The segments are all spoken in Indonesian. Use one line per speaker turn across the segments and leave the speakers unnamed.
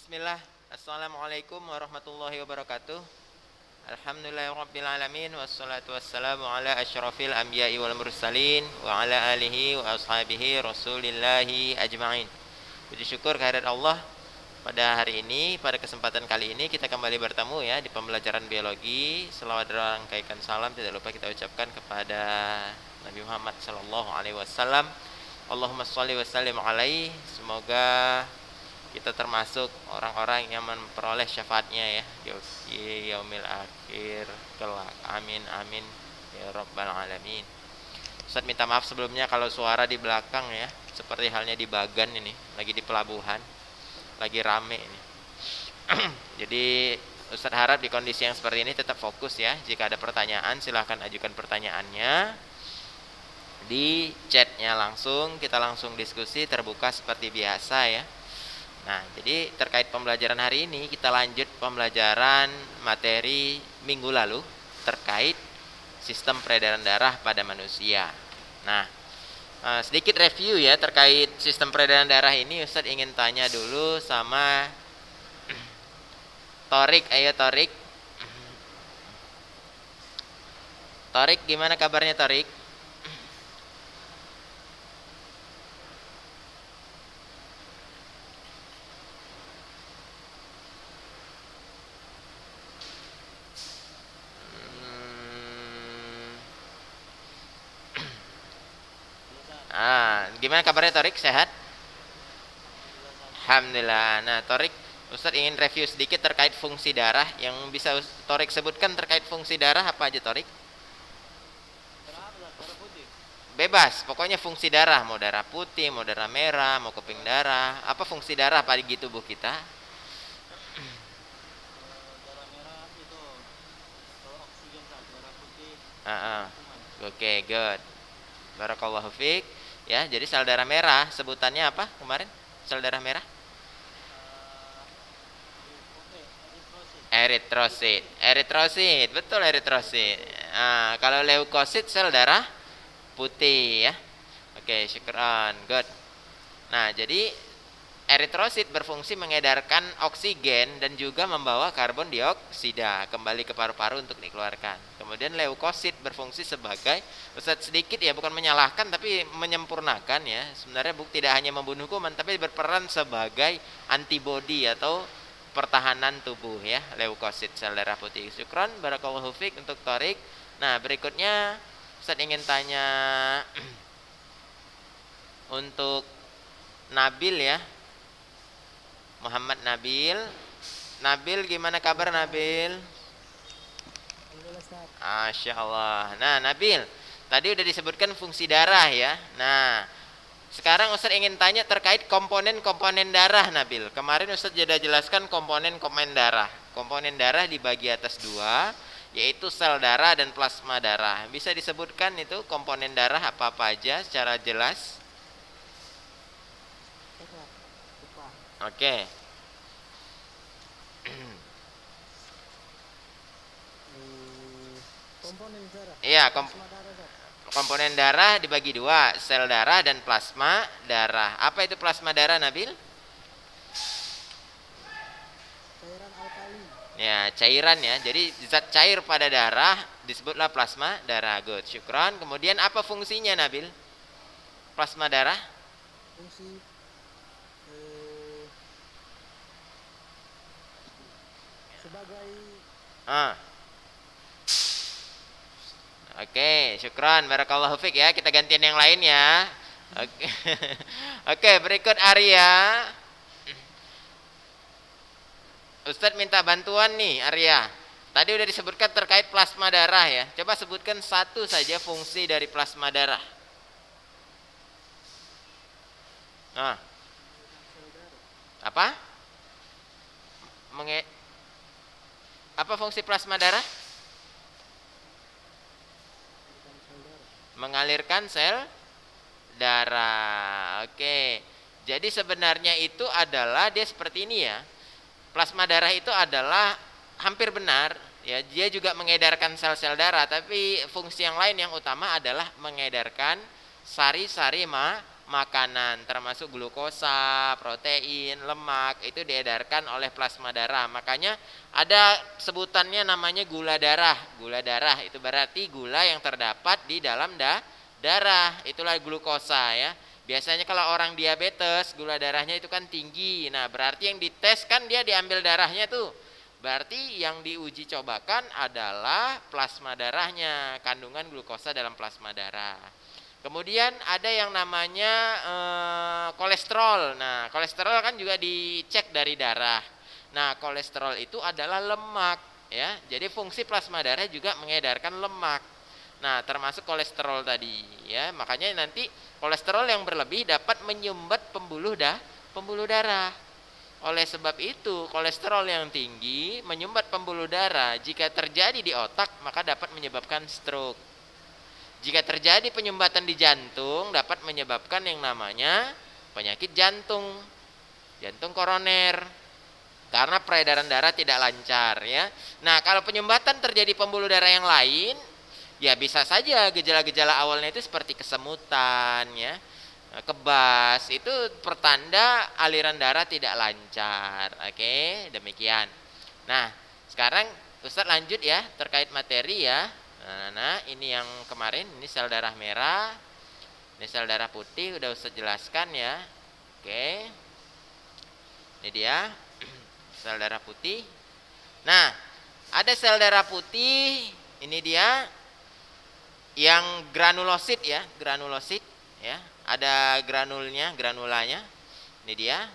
Bismillah. Assalamualaikum warahmatullahi wabarakatuh. Alhamdulillahirrabbilalamin. Wassalatu wassalamu ala asyrafil anbiya'i wal mursalin wa ala alihi wa ashabihi rasulillahi ajma'in. Puji syukur kehadirat Allah. Pada hari ini, pada kesempatan kali ini kita kembali bertemu ya di pembelajaran biologi. Selawat dan rangkaikan salam tidak lupa kita ucapkan kepada Nabi Muhammad sallallahu alaihi wasallam. Allahumma shalli wa sallim alaihi. Semoga kita termasuk orang-orang yang memperoleh syafaatnya ya di yaumil akhir kelak. Amin amin ya rabbal alamin. Ustaz minta maaf sebelumnya kalau suara di belakang ya, seperti halnya di Bagan ini, lagi di pelabuhan, lagi rame ini. Jadi Ustaz harap di kondisi yang seperti ini tetap fokus ya. Jika ada pertanyaan silahkan ajukan pertanyaannya di chatnya langsung, kita langsung diskusi terbuka seperti biasa ya. Nah, jadi terkait pembelajaran hari ini kita lanjut pembelajaran materi minggu lalu terkait sistem peredaran darah pada manusia. Nah, sedikit review ya terkait sistem peredaran darah ini. Ustadz ingin tanya dulu sama Torik. Ayo Torik. Torik, gimana kabarnya Torik? Gimana kabarnya Torik? Sehat? Alhamdulillah. Nah, Torik, Ustadz ingin review sedikit terkait fungsi darah. Yang bisa Torik sebutkan terkait fungsi darah apa aja Torik? Bebas, pokoknya fungsi darah. Mau darah putih, mau darah merah, mau keping darah. Apa fungsi darah pada di tubuh kita?
Darah merah itu kalau oksigen saat darah putih.
Oke, good. Barakallahu fiik. Ya, jadi sel darah merah sebutannya apa kemarin? Sel darah merah? Eritrosit. Eritrosit, betul eritrosit. Kalau leukosit sel darah putih ya. Oke, syukran. Good. Nah, jadi eritrosit berfungsi mengedarkan oksigen dan juga membawa karbon dioksida kembali ke paru-paru untuk dikeluarkan. Kemudian leukosit berfungsi sebagai, Ustaz sedikit ya, bukan menyalahkan tapi menyempurnakan ya. Sebenarnya tidak hanya membunuh kuman tapi berperan sebagai antibodi atau pertahanan tubuh ya, leukosit sel darah putih. Syukran barakallahu fiik untuk Torik. Nah, berikutnya Ustaz ingin tanya untuk Nabil ya. Muhammad Nabil. Nabil, gimana kabar Nabil? Masya Allah. Nah Nabil, tadi udah disebutkan fungsi darah ya. Nah sekarang Ustaz ingin tanya terkait komponen-komponen darah Nabil. Kemarin Ustaz sudah jelaskan komponen-komponen darah. Komponen darah dibagi atas dua, yaitu sel darah dan plasma darah. Bisa disebutkan itu komponen darah apa-apa aja secara jelas? Oke.
Komponen darah.
Iya, komponen darah dibagi dua, sel darah dan plasma darah. Apa itu plasma darah, Nabil?
Cairan alkali.
Ya, cairan ya. Jadi zat cair pada darah disebutlah plasma darah. Good, syukran. Kemudian apa fungsinya, Nabil? Plasma darah?
Fungsi sebagai
Oke, syukran barakallahu fiik ya. Kita gantian yang lain ya. Oke. Oke, berikut Arya. Ustadz minta bantuan nih Arya. Tadi udah disebutkan terkait plasma darah ya. Coba sebutkan satu saja fungsi dari plasma darah. Apa? Apa fungsi plasma darah? Mengalirkan sel darah. Oke. Jadi sebenarnya itu adalah dia seperti ini ya. Plasma darah itu adalah hampir benar ya, dia juga mengedarkan sel-sel darah, tapi fungsi yang lain yang utama adalah mengedarkan sari-sari makanan termasuk glukosa, protein, lemak itu diedarkan oleh plasma darah. Makanya ada sebutannya namanya gula darah. Gula darah itu berarti gula yang terdapat di dalam darah. Itulah glukosa ya. Biasanya kalau orang diabetes gula darahnya itu kan tinggi. Nah, berarti yang dites kan dia diambil darahnya tuh. Berarti yang diuji cobakan adalah plasma darahnya, kandungan glukosa dalam plasma darah. Kemudian ada yang namanya kolesterol. Nah, kolesterol kan juga dicek dari darah. Nah, kolesterol itu adalah lemak ya. Jadi fungsi plasma darah juga mengedarkan lemak. Nah, termasuk kolesterol tadi ya. Makanya nanti kolesterol yang berlebih dapat menyumbat pembuluh darah. Oleh sebab itu, kolesterol yang tinggi menyumbat pembuluh darah. Jika terjadi di otak, maka dapat menyebabkan stroke. Jika terjadi penyumbatan di jantung, dapat menyebabkan yang namanya penyakit jantung, jantung koroner, karena peredaran darah tidak lancar ya. Nah, kalau penyumbatan terjadi pembuluh darah yang lain, ya bisa saja gejala-gejala awalnya itu seperti kesemutan ya, kebas, itu pertanda aliran darah tidak lancar. Oke, demikian. Nah, sekarang Ustadz lanjut ya terkait materi ya. Nah, ini yang kemarin, ini sel darah merah, ini sel darah putih, udah Ustadz jelaskan ya. Oke, ini dia sel darah putih. Nah, ada sel darah putih, ini dia yang granulosit ya, granulosit ya. Ada granulanya. Ini dia.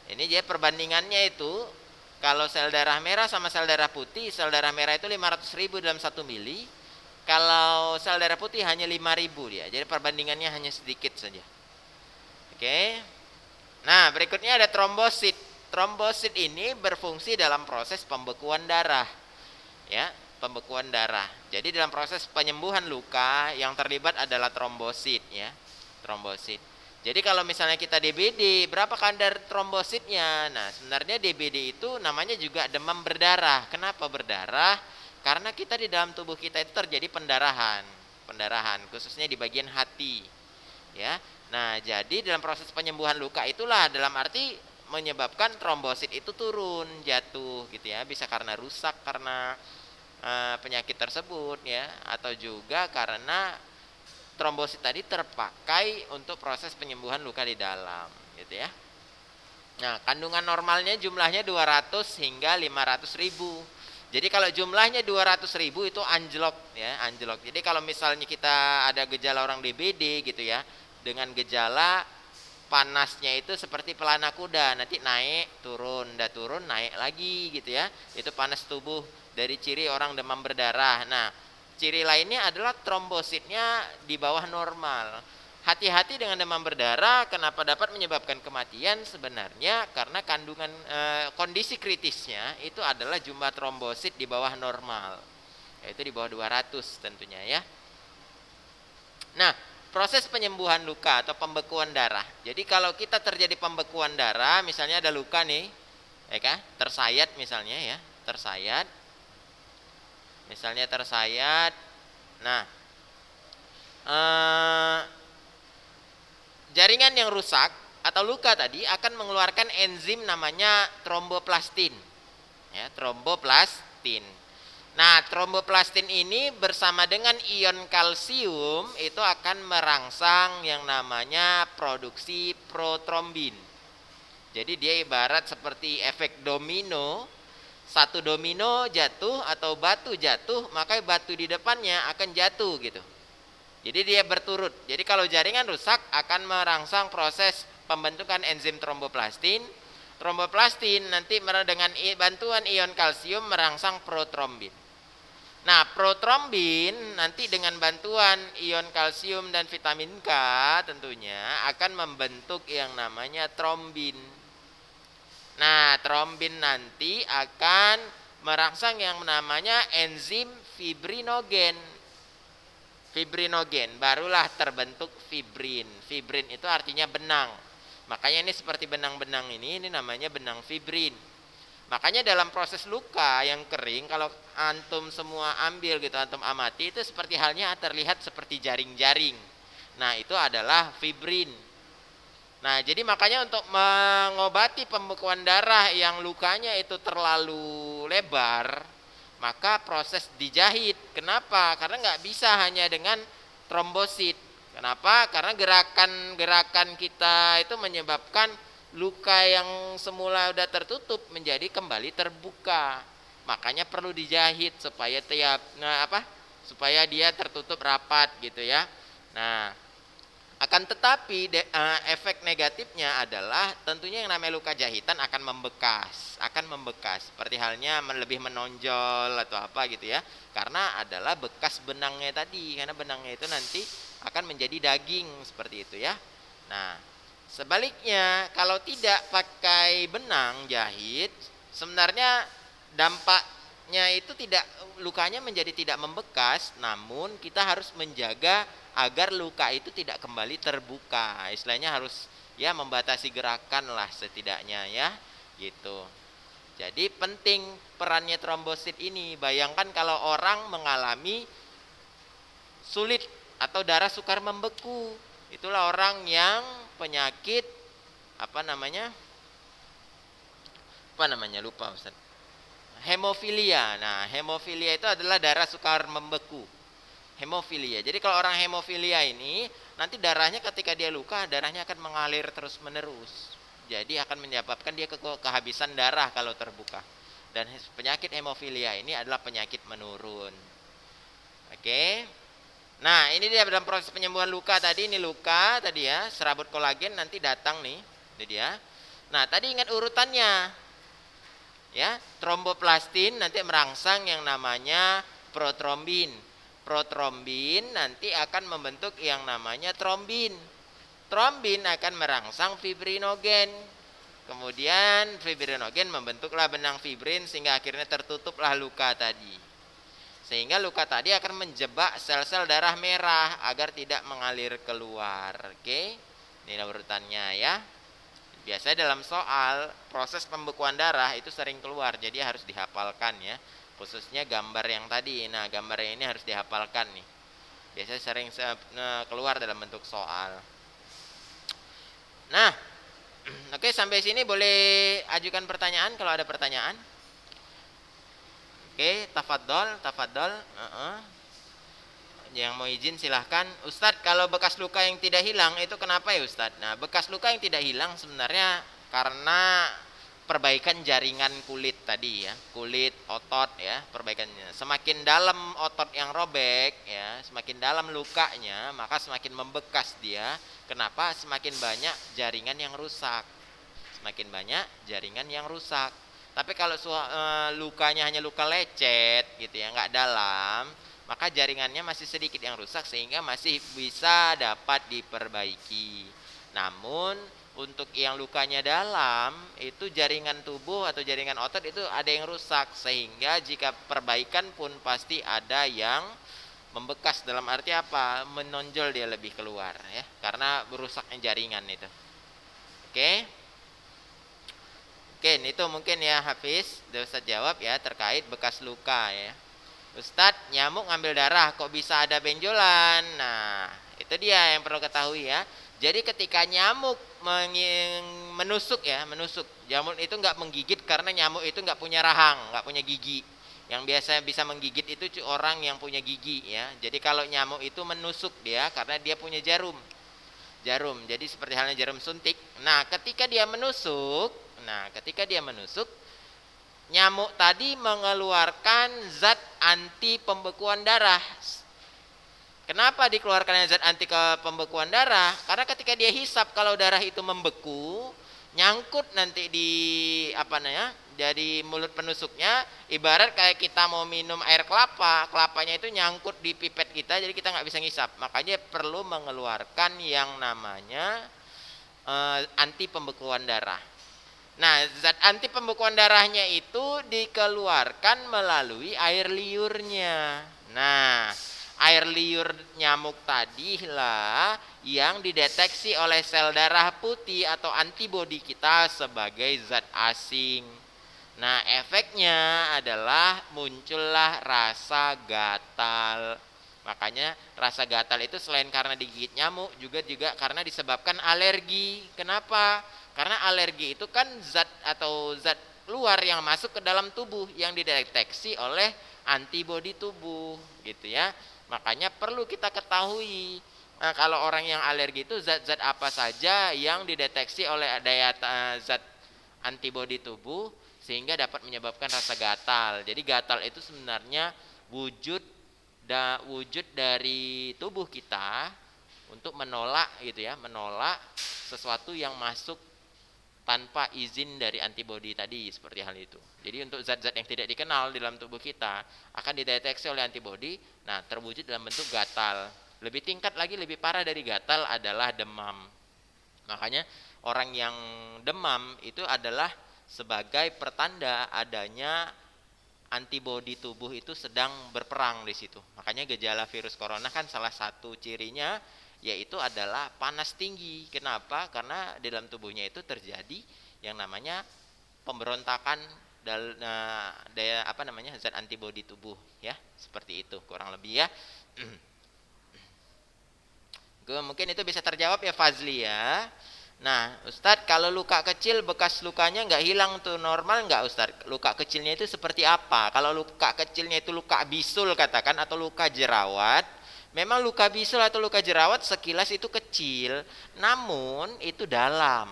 Ini dia perbandingannya itu. Kalau sel darah merah sama sel darah putih, sel darah merah itu 500.000 dalam 1 mili. Kalau sel darah putih hanya 5.000 dia. Jadi perbandingannya hanya sedikit saja. Oke. Nah, berikutnya ada trombosit. Trombosit ini berfungsi dalam proses pembekuan darah. Ya, pembekuan darah. Jadi dalam proses penyembuhan luka yang terlibat adalah trombosit ya. Trombosit. Jadi kalau misalnya kita DBD, berapa kadar trombositnya? Nah, sebenarnya DBD itu namanya juga demam berdarah. Kenapa berdarah? Karena kita di dalam tubuh kita itu terjadi pendarahan, khususnya di bagian hati. Ya. Nah, jadi dalam proses penyembuhan luka itulah dalam arti menyebabkan trombosit itu turun, jatuh gitu ya. Bisa karena rusak karena penyakit tersebut ya, atau juga karena trombosit tadi terpakai untuk proses penyembuhan luka di dalam gitu ya. Nah, kandungan normalnya jumlahnya 200 hingga 500.000. Jadi kalau jumlahnya 200.000 itu anjlok ya, anjlok. Jadi kalau misalnya kita ada gejala orang DBD gitu ya, dengan gejala panasnya itu seperti pelana kuda, nanti naik, turun, naik lagi gitu ya. Itu panas tubuh, dari ciri orang demam berdarah. Nah, ciri lainnya adalah trombositnya di bawah normal. Hati-hati dengan demam berdarah. Kenapa dapat menyebabkan kematian? Sebenarnya karena kandungan kondisi kritisnya itu adalah jumlah trombosit di bawah normal, yaitu di bawah 200 tentunya ya. Nah, proses penyembuhan luka atau pembekuan darah. Jadi kalau kita terjadi pembekuan darah, misalnya ada luka nih, ya kan? Tersayat misalnya ya, tersayat. Misalnya tersayat. Nah, jaringan yang rusak atau luka tadi akan mengeluarkan enzim namanya tromboplastin. Ya, tromboplastin. Nah, tromboplastin ini bersama dengan ion kalsium itu akan merangsang yang namanya produksi protrombin. Jadi dia ibarat seperti efek domino. Satu domino jatuh atau batu jatuh, maka batu di depannya akan jatuh gitu. Jadi dia berturut. Jadi kalau jaringan rusak akan merangsang proses pembentukan enzim tromboplastin. Tromboplastin nanti dengan bantuan ion kalsium merangsang protrombin. Nah, protrombin nanti dengan bantuan ion kalsium dan vitamin K tentunya akan membentuk yang namanya trombin. Nah, trombin nanti akan merangsang yang namanya enzim fibrinogen. Fibrinogen, barulah terbentuk fibrin. Fibrin itu artinya benang. Makanya ini seperti benang-benang ini namanya benang fibrin. Makanya dalam proses luka yang kering, kalau antum semua ambil gitu, antum amati, itu seperti halnya terlihat seperti jaring-jaring. Nah, itu adalah fibrin. Nah, jadi makanya untuk mengobati pembekuan darah yang lukanya itu terlalu lebar, maka proses dijahit. Kenapa? Karena nggak bisa hanya dengan trombosit. Kenapa? Karena gerakan-gerakan kita itu menyebabkan luka yang semula udah tertutup menjadi kembali terbuka. Makanya perlu dijahit supaya supaya dia tertutup rapat gitu ya. Nah, akan tetapi efek negatifnya adalah tentunya yang namanya luka jahitan akan membekas seperti halnya lebih menonjol atau apa gitu ya, karena adalah bekas benangnya tadi, karena benangnya itu nanti akan menjadi daging seperti itu ya. Nah, sebaliknya kalau tidak pakai benang jahit, sebenarnya dampaknya itu tidak, lukanya menjadi tidak membekas, namun kita harus menjaga agar luka itu tidak kembali terbuka. Istilahnya harus ya membatasi gerakan lah setidaknya ya, gitu. Jadi penting perannya trombosit ini. Bayangkan kalau orang mengalami sulit atau darah sukar membeku. Itulah orang yang penyakit apa namanya? Lupa Ustaz. Hemofilia. Nah, hemofilia itu adalah darah sukar membeku. Hemofilia. Jadi kalau orang hemofilia ini nanti darahnya ketika dia luka, darahnya akan mengalir terus menerus. Jadi akan menyebabkan dia kehabisan darah kalau terbuka. Dan penyakit hemofilia ini adalah penyakit menurun. Oke. Nah, ini dia dalam proses penyembuhan luka tadi, ini luka tadi ya, serabut kolagen nanti datang nih. Ini dia. Nah, tadi ingat urutannya. Ya, tromboplastin nanti merangsang yang namanya protrombin. Protrombin nanti akan membentuk yang namanya trombin. Trombin akan merangsang fibrinogen. Kemudian fibrinogen membentuklah benang fibrin sehingga akhirnya tertutuplah luka tadi. Sehingga luka tadi akan menjebak sel-sel darah merah agar tidak mengalir keluar. Oke. Ini urutannya ya. Biasanya dalam soal proses pembekuan darah itu sering keluar, jadi harus dihafalkan ya. Khususnya gambar yang tadi. Nah, gambar ini harus dihafalkan nih. Biasanya sering keluar dalam bentuk soal. Nah, oke, sampai sini boleh ajukan pertanyaan kalau ada pertanyaan. Oke, tafadhol. Yang mau izin silahkan. Ustadz, kalau bekas luka yang tidak hilang itu kenapa ya Ustadz? Nah, bekas luka yang tidak hilang sebenarnya karena perbaikan jaringan kulit tadi ya, kulit, otot ya, perbaikannya. Semakin dalam otot yang robek ya, semakin dalam lukanya, maka semakin membekas dia. Kenapa? Semakin banyak jaringan yang rusak. Semakin banyak jaringan yang rusak. Tapi kalau lukanya hanya luka lecet gitu ya, nggak dalam, maka jaringannya masih sedikit yang rusak sehingga masih bisa dapat diperbaiki. Namun untuk yang lukanya dalam itu jaringan tubuh atau jaringan otot itu ada yang rusak, sehingga jika perbaikan pun pasti ada yang membekas. Dalam arti apa? Menonjol dia lebih keluar ya, karena berusaknya jaringan itu. Oke. Oke, itu mungkin ya Hafiz, Ustaz jawab ya terkait bekas luka ya. Ustadz, nyamuk ngambil darah kok bisa ada benjolan? Nah, itu dia yang perlu ketahui ya. Jadi ketika nyamuk menusuk, nyamuk itu nggak menggigit karena nyamuk itu nggak punya rahang, nggak punya gigi. Yang biasanya bisa menggigit itu orang yang punya gigi ya. Jadi kalau nyamuk itu menusuk dia karena dia punya jarum. Jadi seperti halnya jarum suntik. Nah, ketika dia menusuk, nyamuk tadi mengeluarkan zat anti pembekuan darah. Kenapa dikeluarkan zat anti pembekuan darah? Karena ketika dia hisap kalau darah itu membeku, nyangkut nanti di jadi mulut penusuknya, ibarat kayak kita mau minum air kelapa, kelapanya itu nyangkut di pipet kita, jadi kita nggak bisa ngisap. Makanya perlu mengeluarkan yang namanya anti pembekuan darah. Nah, zat anti pembekuan darahnya itu dikeluarkan melalui air liurnya. Nah, air liur nyamuk tadilah yang dideteksi oleh sel darah putih atau antibodi kita sebagai zat asing. Nah, efeknya adalah muncullah rasa gatal. Makanya rasa gatal itu selain karena digigit nyamuk juga karena disebabkan alergi. Kenapa? Karena alergi itu kan zat luar yang masuk ke dalam tubuh yang dideteksi oleh antibodi tubuh gitu ya. Makanya perlu kita ketahui, nah, kalau orang yang alergi itu zat-zat apa saja yang dideteksi oleh zat antibodi tubuh sehingga dapat menyebabkan rasa gatal. Jadi gatal itu sebenarnya wujud dari tubuh kita untuk menolak gitu ya, menolak sesuatu yang masuk tanpa izin dari antibodi tadi, seperti hal itu. Jadi untuk zat-zat yang tidak dikenal di dalam tubuh kita akan dideteksi oleh antibodi, nah terwujud dalam bentuk gatal. Lebih tingkat lagi, lebih parah dari gatal adalah demam. Makanya orang yang demam itu adalah sebagai pertanda adanya antibodi tubuh itu sedang berperang di situ. Makanya gejala virus corona kan salah satu cirinya yaitu adalah panas tinggi. Kenapa? Karena di dalam tubuhnya itu terjadi yang namanya pemberontakan zat antibodi tubuh ya, seperti itu kurang lebih ya. Mungkin itu bisa terjawab ya Fazli ya. Nah Ustadz, kalau luka kecil bekas lukanya nggak hilang tuh, normal nggak Ustadz? Luka kecilnya itu seperti apa? Kalau luka kecilnya itu luka bisul katakan atau luka jerawat, memang luka bisul atau luka jerawat sekilas itu kecil, namun itu dalam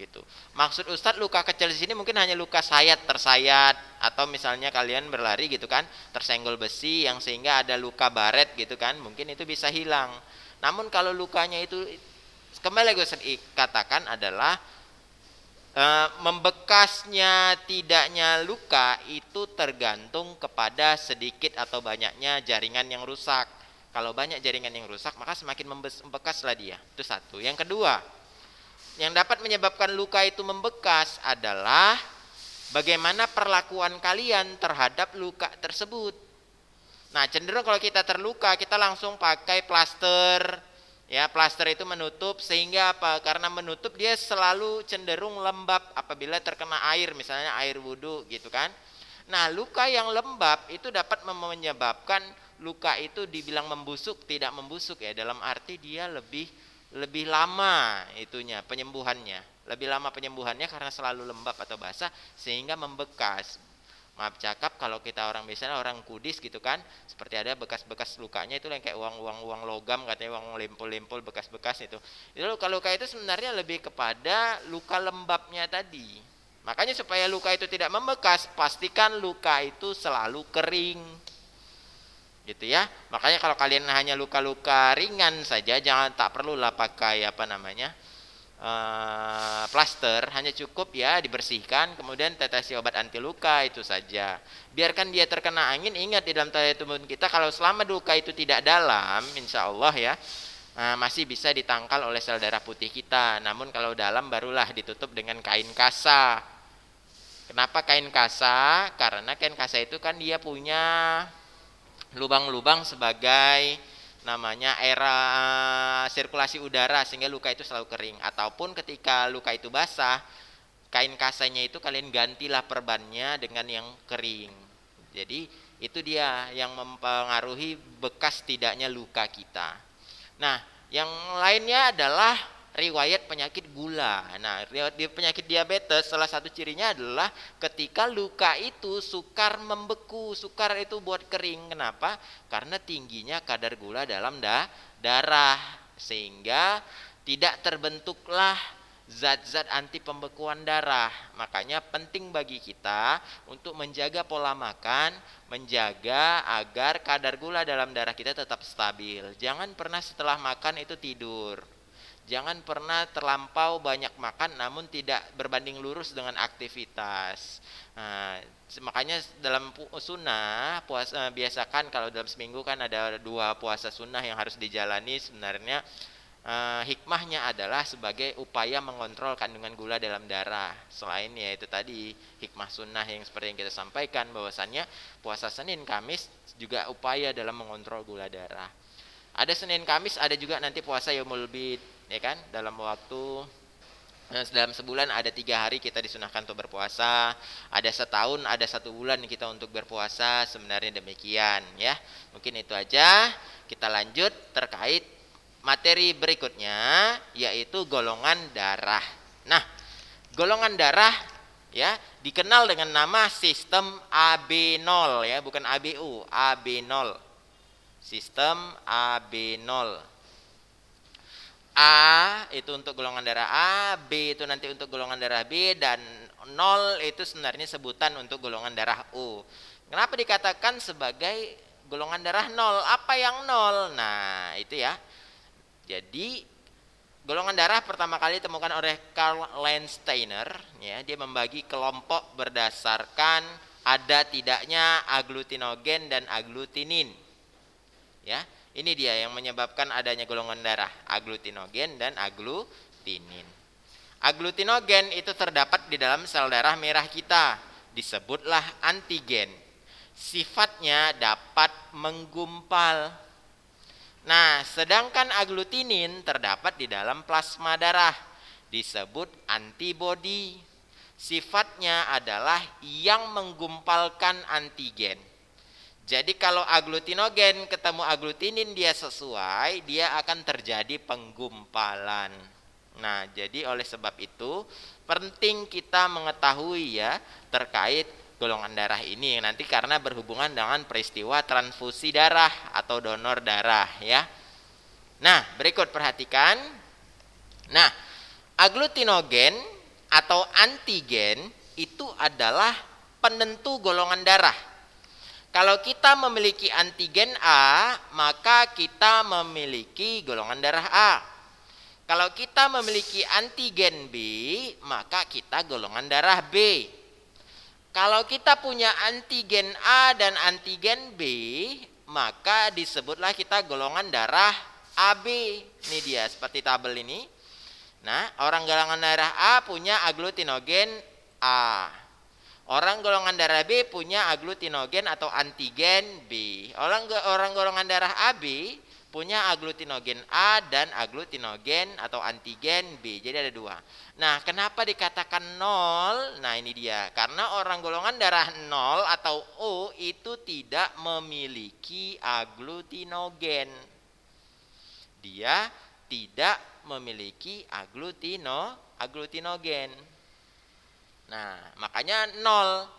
gitu. Maksud Ustadz luka kecil di sini mungkin hanya luka tersayat, atau misalnya kalian berlari gitu kan, tersenggol besi yang sehingga ada luka baret gitu kan, mungkin itu bisa hilang. Namun kalau lukanya itu kembali gue katakan adalah membekasnya tidaknya luka itu tergantung kepada sedikit atau banyaknya jaringan yang rusak. Kalau banyak jaringan yang rusak maka semakin membekaslah dia. Itu satu. Yang kedua, yang dapat menyebabkan luka itu membekas adalah bagaimana perlakuan kalian terhadap luka tersebut. Nah cenderung kalau kita terluka kita langsung pakai plaster. Ya, plaster itu menutup sehingga apa? Karena menutup dia selalu cenderung lembab apabila terkena air, misalnya air wudhu gitu kan. Nah, luka yang lembab itu dapat menyebabkan luka itu dibilang membusuk, tidak membusuk ya. Dalam arti dia lebih lama itunya penyembuhannya. Lebih lama penyembuhannya karena selalu lembab atau basah sehingga membekas. Maaf cakap kalau kita orang biasanya orang Kudis gitu kan, seperti ada bekas-bekas lukanya itu yang kayak uang logam katanya, uang lempul-lempul bekas-bekas itu. Itu luka-luka itu sebenarnya lebih kepada luka lembabnya tadi. Makanya supaya luka itu tidak membekas, pastikan luka itu selalu kering. Gitu ya. Makanya kalau kalian hanya luka-luka ringan saja, tak perlulah pakai plaster, hanya cukup ya dibersihkan kemudian tetesi obat anti luka itu saja. Biarkan dia terkena angin. Ingat di dalam tubuh kita kalau selama luka itu tidak dalam, insya Allah ya masih bisa ditangkal oleh sel darah putih kita. Namun kalau dalam barulah ditutup dengan kain kasa. Kenapa kain kasa? Karena kain kasa itu kan dia punya lubang-lubang sebagai namanya era sirkulasi udara sehingga luka itu selalu kering. Ataupun ketika luka itu basah, kain kasanya itu kalian gantilah perbannya dengan yang kering. Jadi itu dia yang mempengaruhi bekas tidaknya luka kita. Nah, yang lainnya adalah riwayat penyakit gula. Nah, riwayat penyakit diabetes salah satu cirinya adalah ketika luka itu sukar membeku. Sukar itu buat kering. Kenapa? Karena tingginya kadar gula dalam darah sehingga tidak terbentuklah zat-zat anti pembekuan darah. Makanya penting bagi kita untuk menjaga pola makan, menjaga agar kadar gula dalam darah kita tetap stabil. Jangan pernah setelah makan itu tidur. Jangan pernah terlampau banyak makan namun tidak berbanding lurus dengan aktivitas. Nah, makanya dalam sunnah puasa biasakan kalau dalam seminggu kan ada 2 puasa sunnah yang harus dijalani. Sebenarnya hikmahnya adalah sebagai upaya mengontrol kandungan gula dalam darah. Selain ya itu tadi hikmah sunnah yang seperti yang kita sampaikan bahwasannya puasa Senin Kamis juga upaya dalam mengontrol gula darah. Ada Senin Kamis, ada juga nanti puasa Yaumul Bid, ya kan? Dalam waktu Dalam sebulan ada 3 hari kita disunahkan untuk berpuasa. Ada setahun, ada 1 bulan kita untuk berpuasa. Sebenarnya demikian ya. Mungkin itu aja. Kita lanjut terkait materi berikutnya, yaitu golongan darah. Nah, golongan darah ya dikenal dengan nama sistem AB0 ya, bukan ABU, AB0. Sistem AB0. A itu untuk golongan darah A, B itu nanti untuk golongan darah B, dan 0 itu sebenarnya sebutan untuk golongan darah O. Kenapa dikatakan sebagai golongan darah 0? Apa yang 0? Nah, itu ya. Jadi golongan darah pertama kali ditemukan oleh Karl Landsteiner ya, dia membagi kelompok berdasarkan ada tidaknya agglutinogen dan agglutinin. Ya. Ini dia yang menyebabkan adanya golongan darah, agglutinogen dan agglutinin. Agglutinogen itu terdapat di dalam sel darah merah kita, disebutlah antigen. Sifatnya dapat menggumpal. Nah, sedangkan agglutinin terdapat di dalam plasma darah, disebut antibodi. Sifatnya adalah yang menggumpalkan antigen. Jadi kalau agglutinogen ketemu agglutinin dia sesuai, dia akan terjadi penggumpalan. Nah, jadi oleh sebab itu penting kita mengetahui ya terkait golongan darah ini nanti karena berhubungan dengan peristiwa transfusi darah atau donor darah ya. Nah, berikut perhatikan. Nah, agglutinogen atau antigen itu adalah penentu golongan darah. Kalau kita memiliki antigen A, maka kita memiliki golongan darah A. Kalau kita memiliki antigen B, maka kita golongan darah B. Kalau kita punya antigen A dan antigen B, maka disebutlah kita golongan darah AB. Ini dia seperti tabel ini. Nah, orang golongan darah A punya agglutinogen A. Orang golongan darah B punya agglutinogen atau antigen B. Orang golongan darah AB punya agglutinogen A dan agglutinogen atau antigen B. Jadi ada 2. Nah, kenapa dikatakan 0? Nah, ini dia. Karena orang golongan darah 0 atau O itu tidak memiliki agglutinogen. Dia tidak memiliki agglutinogen. Nah, makanya 0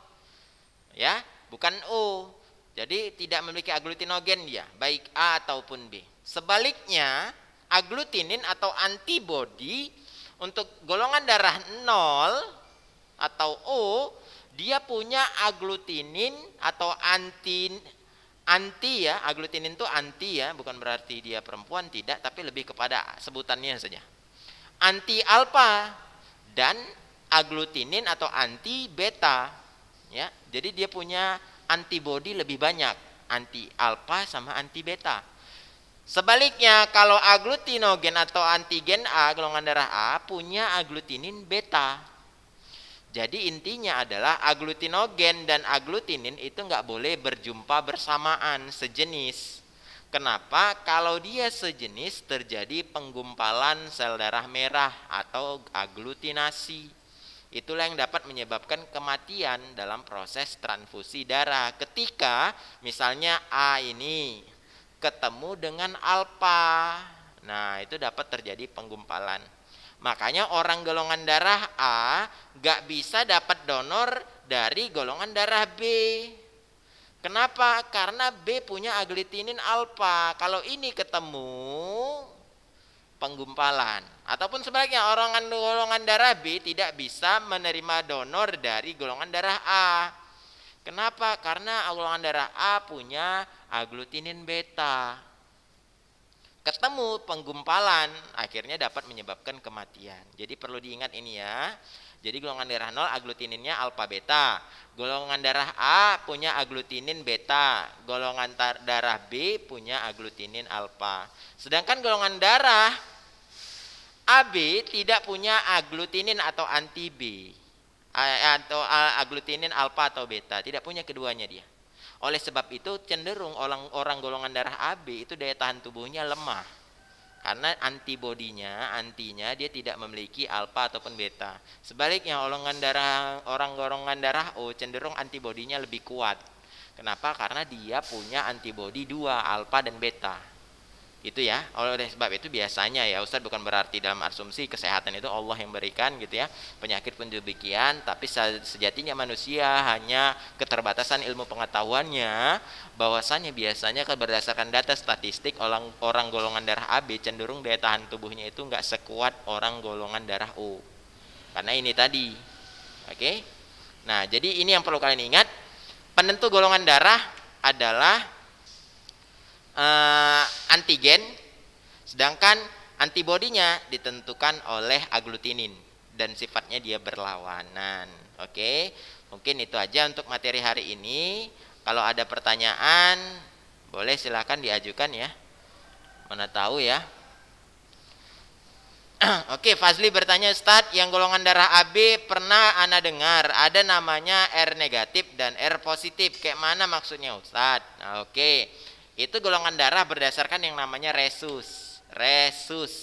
ya, bukan O. Jadi tidak memiliki agglutinogen dia, baik A ataupun B. Sebaliknya, agglutinin atau antibodi untuk golongan darah 0 atau O, dia punya agglutinin atau anti ya, agglutinin itu anti ya, bukan berarti dia perempuan, tidak, tapi lebih kepada sebutannya saja. Anti alfa dan agglutinin atau anti beta ya. Jadi dia punya antibodi lebih banyak, anti alfa sama anti beta. Sebaliknya kalau agglutinogen atau antigen A, golongan darah A punya agglutinin beta. Jadi intinya adalah agglutinogen dan agglutinin itu nggak boleh berjumpa bersamaan, sejenis. Kenapa? Kalau dia sejenis terjadi penggumpalan sel darah merah atau agglutinasi. Itulah yang dapat menyebabkan kematian dalam proses transfusi darah. Ketika misalnya A ini ketemu dengan alfa, nah itu dapat terjadi penggumpalan. Makanya orang golongan darah A gak bisa dapat donor dari golongan darah B. Kenapa? Karena B punya agglutinin alfa. Kalau ini ketemu penggumpalan. Ataupun sebaliknya orang golongan darah B tidak bisa menerima donor dari golongan darah A. Kenapa? Karena golongan darah A punya agglutinin beta. Ketemu penggumpalan, akhirnya dapat menyebabkan kematian. Jadi perlu diingat ini ya. Jadi golongan darah 0 agglutininnya alfa beta. Golongan darah A punya agglutinin beta. Golongan darah B punya agglutinin alfa. Sedangkan golongan darah AB tidak punya agglutinin atau anti B atau agglutinin alfa atau beta, tidak punya keduanya dia. Oleh sebab itu cenderung orang golongan darah AB itu daya tahan tubuhnya lemah. karena antinya dia tidak memiliki alfa ataupun beta. Sebaliknya orang golongan darah O cenderung antibodinya lebih kuat. Kenapa? Karena dia punya antibodi 2, alfa dan beta. Itu ya. Oleh sebab itu biasanya ya Ustadz, bukan berarti dalam asumsi kesehatan itu Allah yang berikan gitu ya, penyakit pun demikian, tapi sejatinya manusia hanya keterbatasan ilmu pengetahuannya, bahwasannya biasanya berdasarkan data statistik orang golongan darah AB cenderung daya tahan tubuhnya itu nggak sekuat orang golongan darah O, karena ini tadi. Oke. Nah, jadi ini yang perlu kalian ingat, penentu golongan darah adalah antigen, sedangkan antibodinya ditentukan oleh aglutinin dan sifatnya dia berlawanan. Oke, mungkin itu aja untuk materi hari ini. Kalau ada pertanyaan boleh silakan diajukan ya, mana tahu ya. Oke, Fazli bertanya, Ustadz, yang golongan darah AB pernah ana dengar ada namanya R negatif dan R positif, kayak mana maksudnya Ustadz? Nah, oke, itu golongan darah berdasarkan yang namanya resus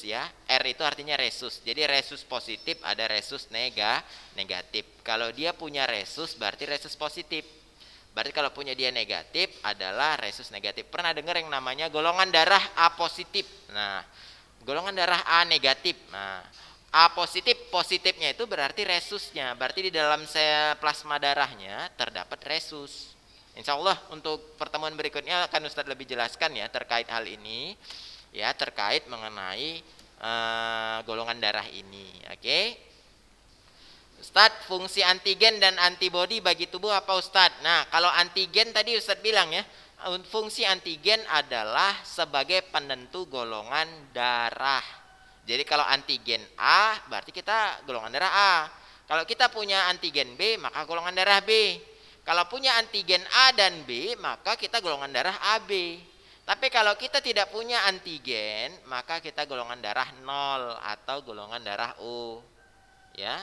ya. R itu artinya resus, jadi resus positif ada resus negatif. Kalau dia punya resus berarti resus positif, berarti kalau punya dia negatif adalah resus negatif. Pernah dengar yang namanya golongan darah A positif. Nah, golongan darah A negatif. Nah, A positifnya itu berarti resusnya, berarti di dalam sel plasma darahnya terdapat resus. Insya Allah untuk pertemuan berikutnya akan Ustadz lebih jelaskan ya terkait hal ini ya, terkait mengenai golongan darah ini. Oke. Ustadz, fungsi antigen dan antibodi bagi tubuh apa Ustadz? Nah, kalau antigen tadi Ustadz bilang ya, fungsi antigen adalah sebagai penentu golongan darah. Jadi kalau antigen A berarti kita golongan darah A. Kalau kita punya antigen B maka golongan darah B. Kalau punya antigen A dan B maka kita golongan darah AB. Tapi kalau kita tidak punya antigen maka kita golongan darah 0 atau golongan darah O. Ya.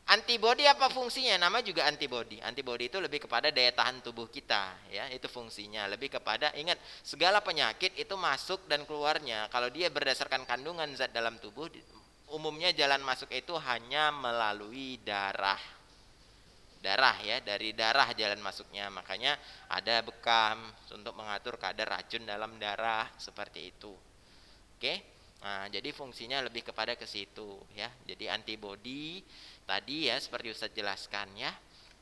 Antibodi apa fungsinya? Nama juga antibodi. Antibodi itu lebih kepada daya tahan tubuh kita, ya. Itu fungsinya. Lebih kepada, ingat, segala penyakit itu masuk dan keluarnya. Kalau dia berdasarkan kandungan zat dalam tubuh, umumnya jalan masuk itu hanya melalui darah. Darah ya, dari darah jalan masuknya. Makanya ada bekam untuk mengatur kadar racun dalam darah, seperti itu. Oke? Nah, jadi fungsinya lebih kepada ke situ ya. Jadi antibodi tadi ya seperti Ustadz jelaskan ya.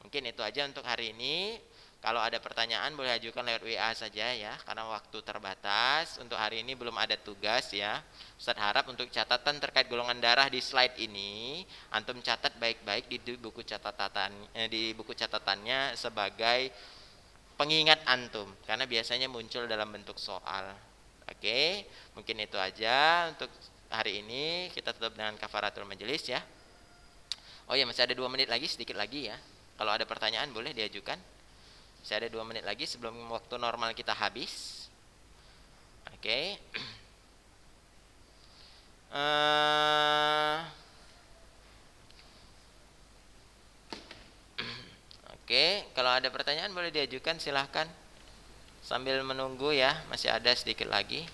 Mungkin itu aja untuk hari ini. Kalau ada pertanyaan boleh ajukan lewat WA saja ya, karena waktu terbatas. Untuk hari ini belum ada tugas ya. Ustadz harap untuk catatan terkait golongan darah di slide ini antum catat baik-baik di buku catatannya sebagai pengingat antum, karena biasanya muncul dalam bentuk soal. Oke, mungkin itu aja untuk hari ini. Kita tutup dengan kafaratul majelis ya. Oh ya, masih ada 2 menit lagi, sedikit lagi ya. Kalau ada pertanyaan boleh diajukan. Masih ada 2 menit lagi sebelum waktu normal kita habis. Oke. Oke, kalau ada pertanyaan boleh diajukan, silahkan. Sambil menunggu ya, masih ada sedikit lagi.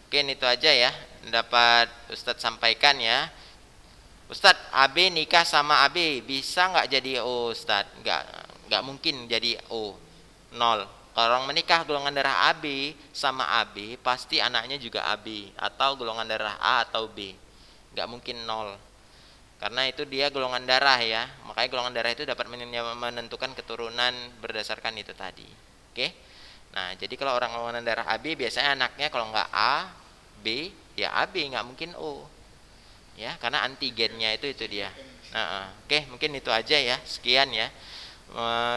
Mungkin itu aja ya, dapat Ustadz sampaikan ya. Ustadz, AB nikah sama AB bisa nggak jadi O Ustadz? Nggak mungkin jadi O, 0. Kalau orang menikah golongan darah AB sama AB pasti anaknya juga AB atau golongan darah A atau B. Nggak mungkin 0. Karena itu dia golongan darah ya. Makanya golongan darah itu dapat menentukan keturunan berdasarkan itu tadi. Oke. Nah, jadi kalau orang golongan darah AB biasanya anaknya kalau nggak A, B, ya AB, nggak mungkin O. Ya, karena antigennya itu dia. Nah, oke, mungkin itu aja ya. Sekian ya.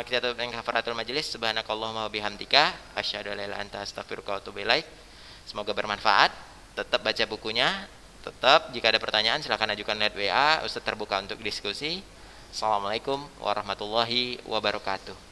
Kita tutup dengan kafaratul majelis. Subhanakallahumma wa bihamdika asyhadu an la ilaha illa anta astaghfiruka wa atubu ilaik. Semoga bermanfaat. Tetap baca bukunya. Tetap jika ada pertanyaan silakan ajukan lewat WA. Ustaz terbuka untuk diskusi. Assalamualaikum warahmatullahi wabarakatuh.